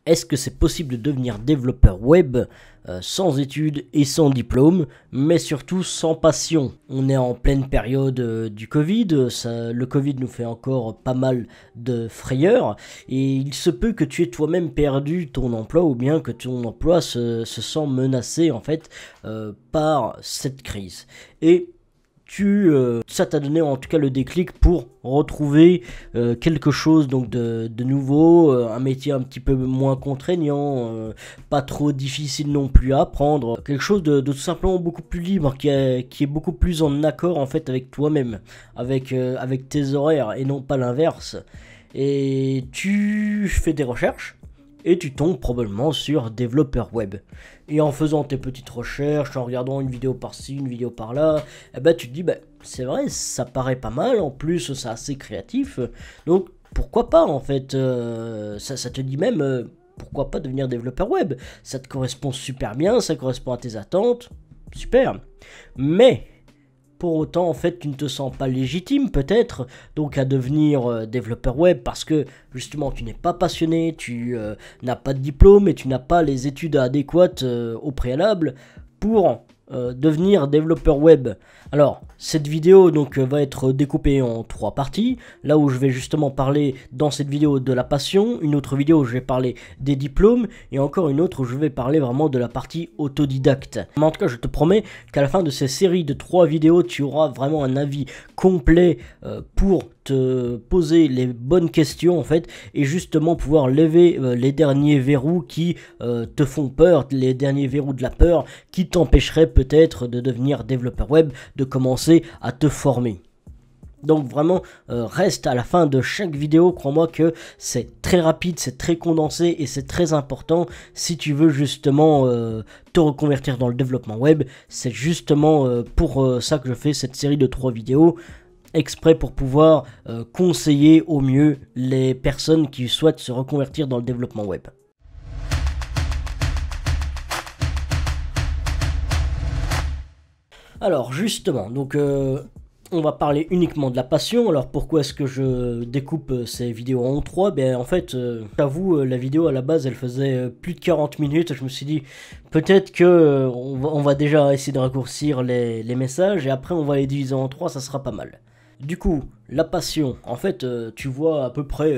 Est-ce que c'est possible de devenir développeur web sans études et sans diplôme, mais surtout sans passion? On est en pleine période du Covid, le Covid nous fait encore pas mal de frayeur, et il se peut que tu aies toi-même perdu ton emploi, ou bien que ton emploi se sent menacé en fait par cette crise. Et ça t'a donné en tout cas le déclic pour retrouver quelque chose donc de nouveau, un métier un petit peu moins contraignant, pas trop difficile non plus à apprendre, quelque chose de tout simplement beaucoup plus libre, qui est beaucoup plus en accord en fait avec toi-même, avec tes horaires et non pas l'inverse. Et tu fais des recherches et tu tombes probablement sur développeur web. Et en faisant tes petites recherches, en regardant une vidéo par-ci, une vidéo par-là, eh ben tu te dis, c'est vrai, ça paraît pas mal, en plus c'est assez créatif, donc pourquoi pas en fait, ça te dit même, pourquoi pas devenir développeur web, ça te correspond super bien, ça correspond à tes attentes, super. Mais pour autant, en fait, tu ne te sens pas légitime, peut-être, donc à devenir développeur web, parce que, justement, tu n'es pas passionné, tu n'as pas de diplôme et tu n'as pas les études adéquates au préalable pour devenir développeur web. Alors, cette vidéo donc va être découpée en 3 parties, là où je vais justement parler dans cette vidéo de la passion, une autre vidéo où je vais parler des diplômes, et encore une autre où je vais parler vraiment de la partie autodidacte. Mais en tout cas, je te promets qu'à la fin de ces séries de 3 vidéos, tu auras vraiment un avis complet pour te poser les bonnes questions en fait, et justement pouvoir lever les derniers verrous qui te font peur, les derniers verrous de la peur qui t'empêcheraient peut-être de devenir développeur web, de commencer à te former. Donc vraiment, reste à la fin de chaque vidéo, crois-moi que c'est très rapide, c'est très condensé et c'est très important si tu veux justement te reconvertir dans le développement web. C'est justement pour ça que je fais cette série de 3 vidéos, exprès pour pouvoir conseiller au mieux les personnes qui souhaitent se reconvertir dans le développement web. Alors justement, donc on va parler uniquement de la passion. Alors pourquoi est-ce que je découpe ces vidéos en 3? Ben en fait, j'avoue, la vidéo à la base elle faisait plus de 40 minutes. Je me suis dit peut-être que on va déjà essayer de raccourcir les messages et après on va les diviser en 3, ça sera pas mal. Du coup, la passion, en fait, tu vois à peu près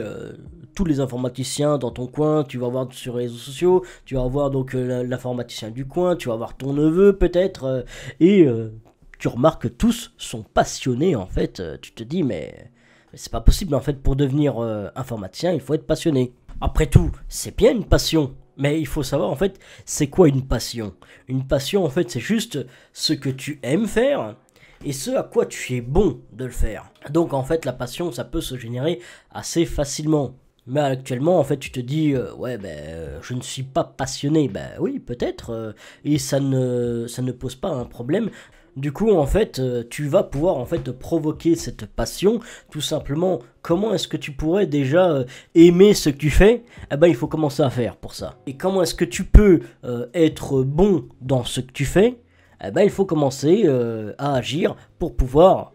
tous les informaticiens dans ton coin, tu vas voir sur les réseaux sociaux, tu vas voir donc l'informaticien du coin, tu vas voir ton neveu peut-être, et tu remarques que tous sont passionnés en fait. Tu te dis mais c'est pas possible en fait, pour devenir informaticien il faut être passionné. Après tout, c'est bien une passion. Mais il faut savoir en fait, c'est quoi une passion? Une passion en fait c'est juste ce que tu aimes faire et ce à quoi tu es bon de le faire. Donc en fait la passion ça peut se générer assez facilement. Mais actuellement en fait tu te dis ouais je ne suis pas passionné. Oui peut-être, et ça ne pose pas un problème. Du coup en fait tu vas pouvoir en fait provoquer cette passion tout simplement. Comment est-ce que tu pourrais déjà aimer ce que tu fais? Il faut commencer à faire pour ça. Et comment est-ce que tu peux être bon dans ce que tu fais? Il faut commencer à agir pour pouvoir...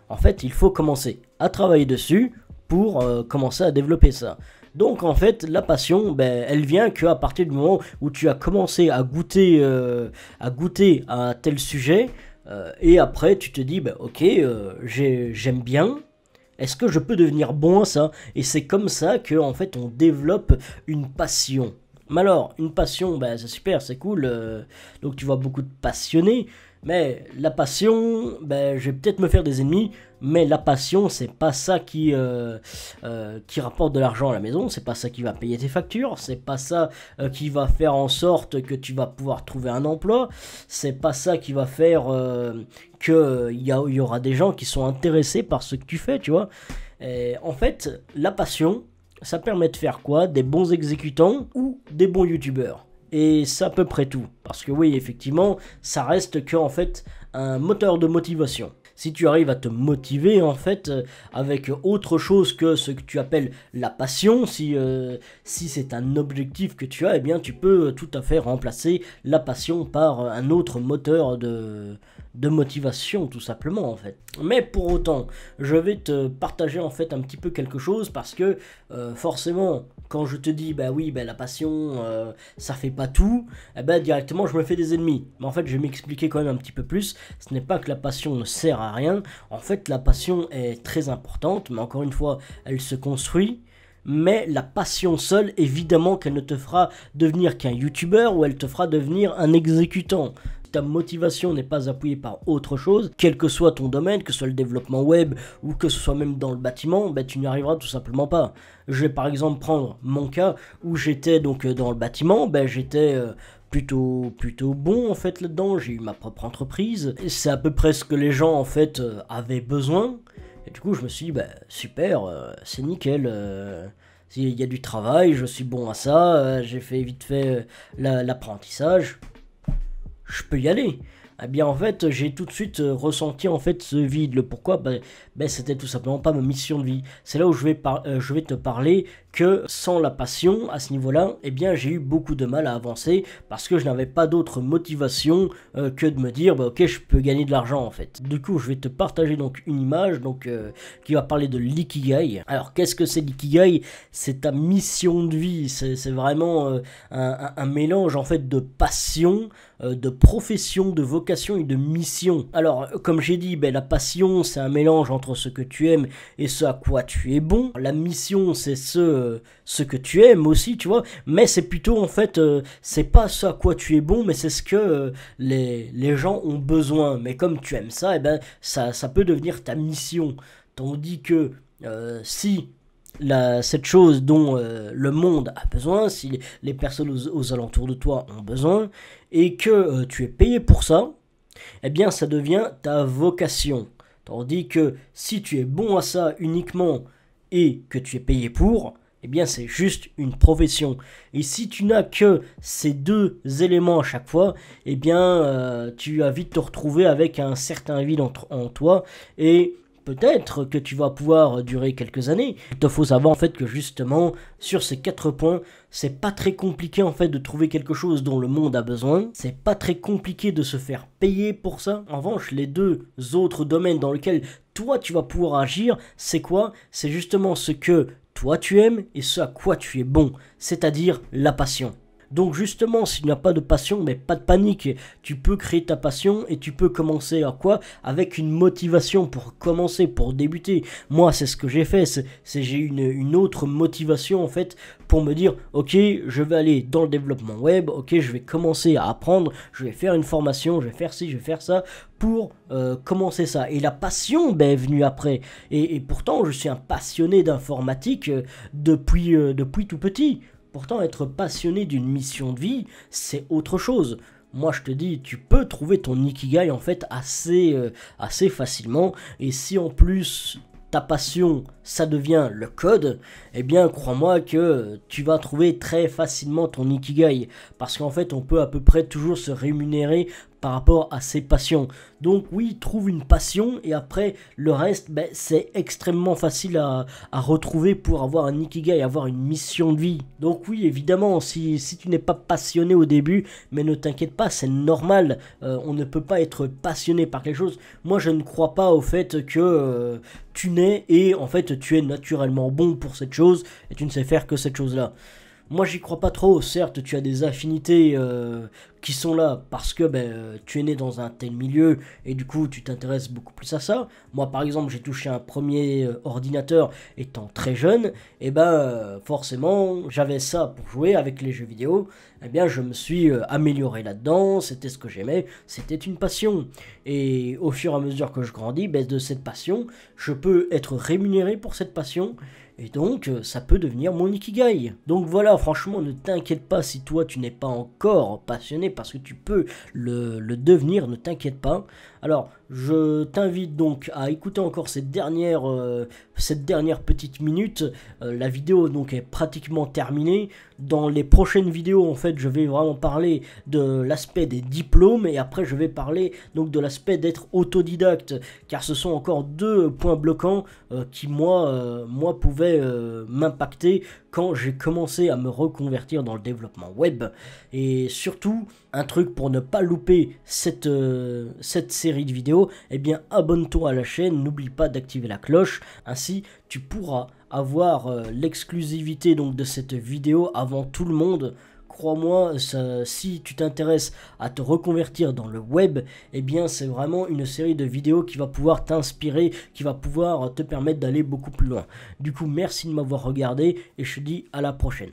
En fait, il faut commencer à travailler dessus pour commencer à développer ça. Donc en fait, la passion, elle vient qu'à partir du moment où tu as commencé à goûter à tel sujet, et après tu te dis, ok, j'aime bien. Est-ce que je peux devenir bon à ça? Et c'est comme ça que en fait on développe une passion. Mais alors, une passion, c'est super, c'est cool, donc tu vois beaucoup de passionnés, mais la passion, je vais peut-être me faire des ennemis, mais la passion, c'est pas ça qui rapporte de l'argent à la maison, c'est pas ça qui va payer tes factures, c'est pas ça qui va faire en sorte que tu vas pouvoir trouver un emploi, c'est pas ça qui va faire qu'il y aura des gens qui sont intéressés par ce que tu fais, tu vois. Et en fait, la passion... ça permet de faire quoi? Des bons exécutants ou des bons youtubeurs. Et c'est à peu près tout. Parce que oui, effectivement, ça reste que en fait un moteur de motivation. Si tu arrives à te motiver en fait avec autre chose que ce que tu appelles la passion, si c'est un objectif que tu as, eh bien tu peux tout à fait remplacer la passion par un autre moteur de motivation tout simplement en fait. Mais pour autant, je vais te partager en fait un petit peu quelque chose parce que forcément quand je te dis bah oui bah la passion ça fait pas tout, eh ben directement je me fais des ennemis. Mais en fait je vais m'expliquer quand même un petit peu plus. Ce n'est pas que la passion ne sert à rien, en fait la passion est très importante, mais encore une fois elle se construit. Mais la passion seule, évidemment qu'elle ne te fera devenir qu'un youtubeur ou elle te fera devenir un exécutant. Ta motivation n'est pas appuyée par autre chose, quel que soit ton domaine, que ce soit le développement web ou que ce soit même dans le bâtiment, ben, tu n'y arriveras tout simplement pas. Je vais par exemple prendre mon cas où j'étais donc dans le bâtiment, ben, j'étais plutôt bon en fait là-dedans, j'ai eu ma propre entreprise, c'est à peu près ce que les gens en fait avaient besoin. Et du coup, je me suis dit, bah, super, c'est nickel. Il y a du travail, je suis bon à ça, j'ai fait vite fait l'apprentissage, je peux y aller. Eh bien en fait j'ai tout de suite ressenti en fait ce vide. Le pourquoi ben, c'était tout simplement pas ma mission de vie. C'est là où je vais te parler que sans la passion à ce niveau là, eh bien j'ai eu beaucoup de mal à avancer parce que je n'avais pas d'autre motivation que de me dire bah, ok je peux gagner de l'argent en fait. Du coup je vais te partager donc une image donc qui va parler de l'ikigai. Alors qu'est-ce que c'est l'ikigai? C'est ta mission de vie, c'est vraiment un mélange en fait de passion, de profession, de vocation et de mission. Alors comme j'ai dit, ben, la passion c'est un mélange entre ce que tu aimes et ce à quoi tu es bon. La mission c'est ce que tu aimes aussi, tu vois, mais c'est plutôt en fait c'est pas ce à quoi tu es bon, mais c'est ce que les gens ont besoin. Mais comme tu aimes ça, et ben ça peut devenir ta mission. Tandis que si cette chose dont le monde a besoin, si les personnes aux alentours de toi ont besoin, et que tu es payé pour ça, eh bien ça devient ta vocation. Tandis que si tu es bon à ça uniquement et que tu es payé pour, eh bien c'est juste une profession. Et si tu n'as que ces deux éléments à chaque fois, eh bien tu vas vite te retrouver avec un certain vide en toi et peut-être que tu vas pouvoir durer quelques années. Il te faut savoir en fait que justement sur ces 4 points, c'est pas très compliqué en fait de trouver quelque chose dont le monde a besoin. C'est pas très compliqué de se faire payer pour ça. En revanche, les deux autres domaines dans lesquels toi tu vas pouvoir agir, c'est quoi? C'est justement ce que toi tu aimes et ce à quoi tu es bon, c'est-à-dire la passion. Donc justement, s'il n'y a pas de passion, mais pas de panique, tu peux créer ta passion et tu peux commencer à quoi? Avec une motivation pour commencer, pour débuter. Moi, c'est ce que j'ai fait, j'ai eu une autre motivation en fait pour me dire, ok, je vais aller dans le développement web, ok, je vais commencer à apprendre, je vais faire une formation, je vais faire ci, je vais faire ça, pour commencer ça. Et la passion ben, est venue après. Et pourtant, je suis un passionné d'informatique depuis tout petit. Pourtant, être passionné d'une mission de vie, c'est autre chose. Moi, je te dis, tu peux trouver ton ikigai en fait assez facilement. Et si en plus ta passion, ça devient le code, eh bien, crois-moi que tu vas trouver très facilement ton ikigai. Parce qu'en fait, on peut à peu près toujours se rémunérer par rapport à ses passions. Donc oui, trouve une passion et après le reste, ben, c'est extrêmement facile à retrouver pour avoir un ikigai, avoir une mission de vie. Donc oui, évidemment, si tu n'es pas passionné au début, mais ne t'inquiète pas, c'est normal, on ne peut pas être passionné par quelque chose. Moi, je ne crois pas au fait que tu nais et en fait tu es naturellement bon pour cette chose et tu ne sais faire que cette chose-là. Moi j'y crois pas trop, certes tu as des affinités qui sont là parce que tu es né dans un tel milieu et du coup tu t'intéresses beaucoup plus à ça. Moi par exemple j'ai touché un premier ordinateur étant très jeune et forcément j'avais ça pour jouer avec les jeux vidéo. Eh bien je me suis amélioré là-dedans, c'était ce que j'aimais, c'était une passion. Et au fur et à mesure que je grandis, de cette passion, je peux être rémunéré pour cette passion. Et donc, ça peut devenir mon ikigai. Donc voilà, franchement, ne t'inquiète pas si toi, tu n'es pas encore passionné, parce que tu peux le devenir, ne t'inquiète pas. Alors, Je t'invite donc à écouter encore cette dernière petite minute. La vidéo donc est pratiquement terminée. Dans les prochaines vidéos, en fait, je vais vraiment parler de l'aspect des diplômes et après je vais parler donc de l'aspect d'être autodidacte, car ce sont encore deux points bloquants qui moi pouvaient m'impacter quand j'ai commencé à me reconvertir dans le développement web. Et surtout, un truc pour ne pas louper cette série de vidéos, eh bien abonne-toi à la chaîne, n'oublie pas d'activer la cloche, ainsi tu pourras avoir l'exclusivité donc de cette vidéo avant tout le monde. Crois-moi, si tu t'intéresses à te reconvertir dans le web, eh bien c'est vraiment une série de vidéos qui va pouvoir t'inspirer, qui va pouvoir te permettre d'aller beaucoup plus loin. Du coup, merci de m'avoir regardé et je te dis à la prochaine.